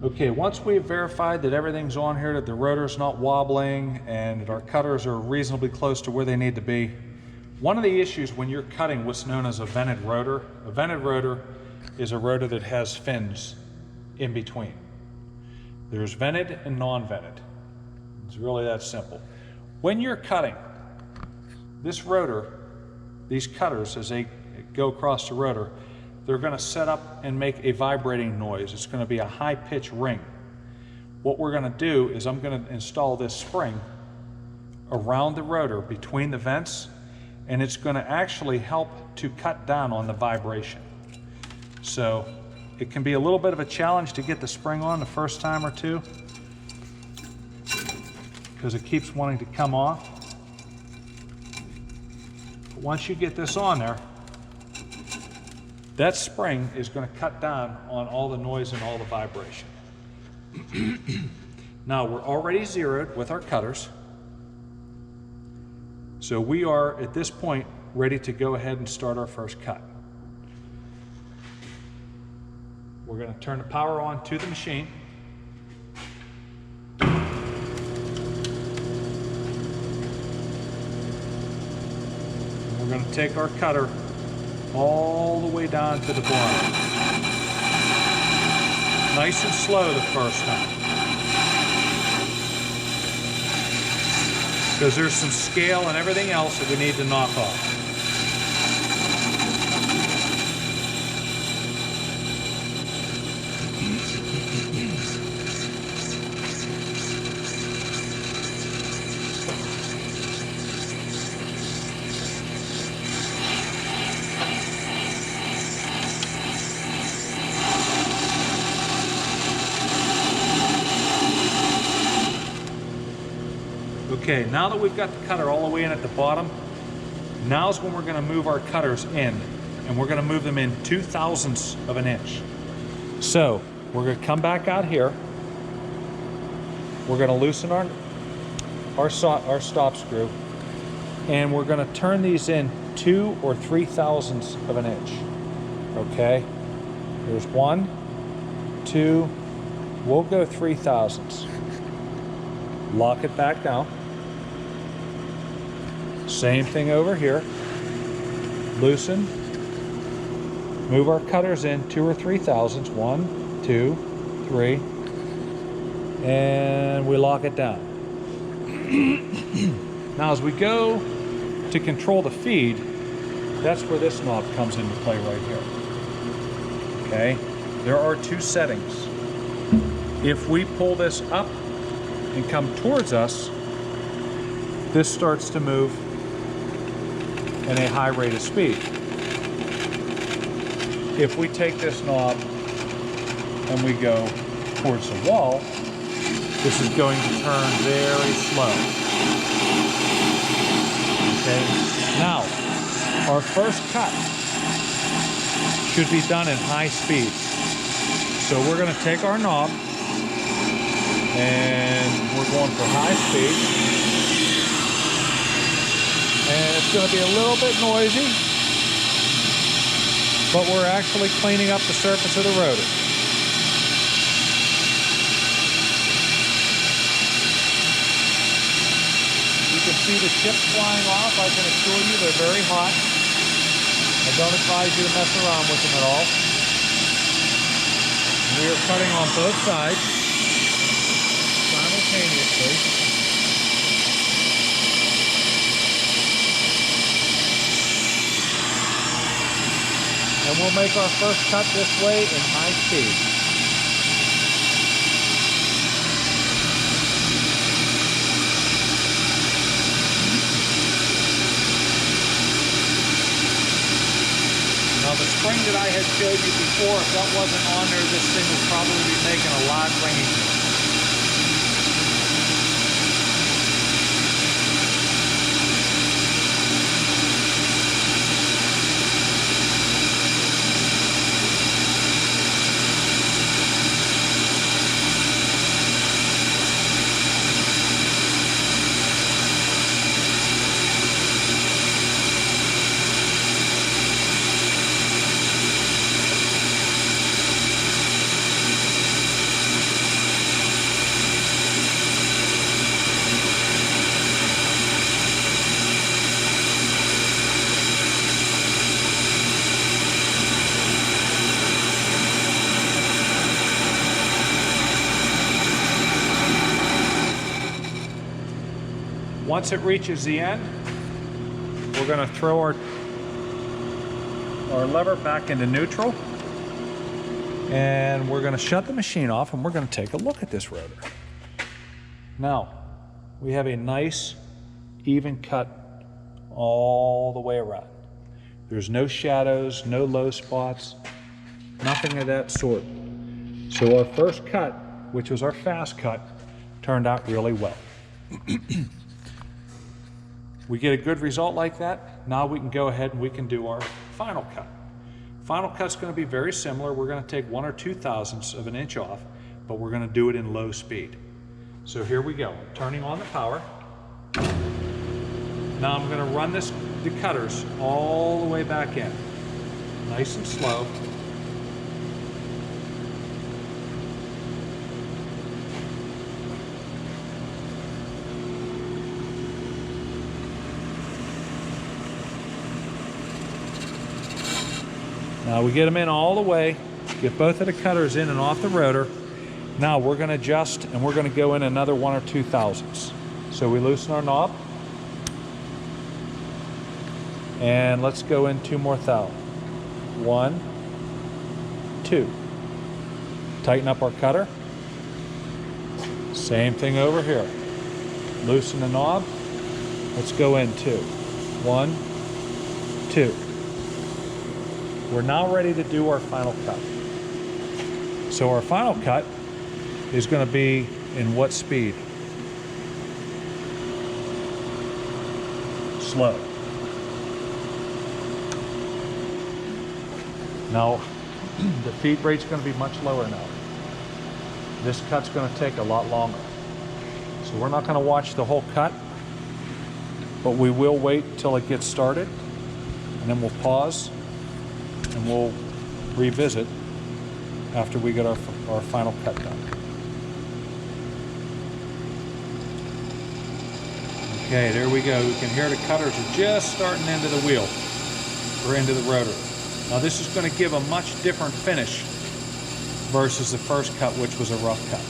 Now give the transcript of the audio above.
Okay, once we've verified that everything's on here, that the rotor's not wobbling, and that our cutters are reasonably close to where they need to be, one of the issues when you're cutting what's known as a vented rotor is a rotor that has fins in between. There's vented and non-vented. It's really that simple. When you're cutting, this rotor, these cutters, as they go across the rotor, they're going to set up and make a vibrating noise. It's going to be a high-pitched ring. What we're going to do is I'm going to install this spring around the rotor between the vents, and it's going to actually help to cut down on the vibration. So it can be a little bit of a challenge to get the spring on the first time or two because it keeps wanting to come off. But once you get this on there, that spring is going to cut down on all the noise and all the vibration. Now we're already zeroed with our cutters. So we are at this point ready to go ahead and start our first cut. We're going to turn the power on to the machine. And we're going to take our cutter all the way down to the bottom. Nice and slow the first time, because there's some scale and everything else that we need to knock off. Okay, now that we've got the cutter all the way in at the bottom, now's when we're going to move our cutters in, and we're going to move them in 2/1000ths of an inch. So we're going to come back out here. We're going to loosen our stop screw, and we're going to turn these in 2 or 3/1000ths of an inch. Okay, there's 1, 2. We'll go 3/1000ths. Lock it back down. Same thing over here. Loosen. Move our cutters in 2 or 3/1000ths. 1, 2, 3. And we lock it down. Now as we go to control the feed, that's where this knob comes into play right here. Okay? There are 2 settings. If we pull this up and come towards us, this starts to move at a high rate of speed. If we take this knob and we go towards the wall, this is going to turn very slow. Okay, now our first cut should be done in high speed. So we're going to take our knob and we're going for high speed. And it's going to be a little bit noisy, but we're actually cleaning up the surface of the rotor. You can see the chips flying off. I can assure you they're very hot. I don't advise you to mess around with them at all. We are cutting on both sides simultaneously. And we'll make our first cut this way in high speed. Now the spring that I had showed you before, if that wasn't on there, this thing would probably be making a lot of ringing noise. Once it reaches the end, we're going to throw our lever back into neutral, and we're going to shut the machine off, and we're going to take a look at this rotor. Now, we have a nice even cut all the way around. There's no shadows, no low spots, nothing of that sort. So our first cut, which was our fast cut, turned out really well. We get a good result like that. Now we can go ahead and we can do our final cut. Final cut's going to be very similar. We're going to take 1 or 2 thousandths of an inch off, but we're going to do it in low speed. So here we go. I'm turning on the power. Now I'm going to run the cutters all the way back in, nice and slow. Now we get them in all the way, get both of the cutters in and off the rotor. Now we're going to adjust, and we're going to go in another 1 or 2 thousandths. So we loosen our knob, and let's go in 2 more thou. 1, 2. Tighten up our cutter. Same thing over here. Loosen the knob. Let's go in 2. 1, 2. We're now ready to do our final cut. So our final cut is going to be in what speed? Slow. Now, the feed rate's going to be much lower now. This cut's going to take a lot longer. So we're not going to watch the whole cut, but we will wait till it gets started, and then we'll pause, and we'll revisit after we get our final cut done. Okay, there we go. We can hear the cutters are just starting into the wheel, or into the rotor. Now this is going to give a much different finish versus the first cut, which was a rough cut.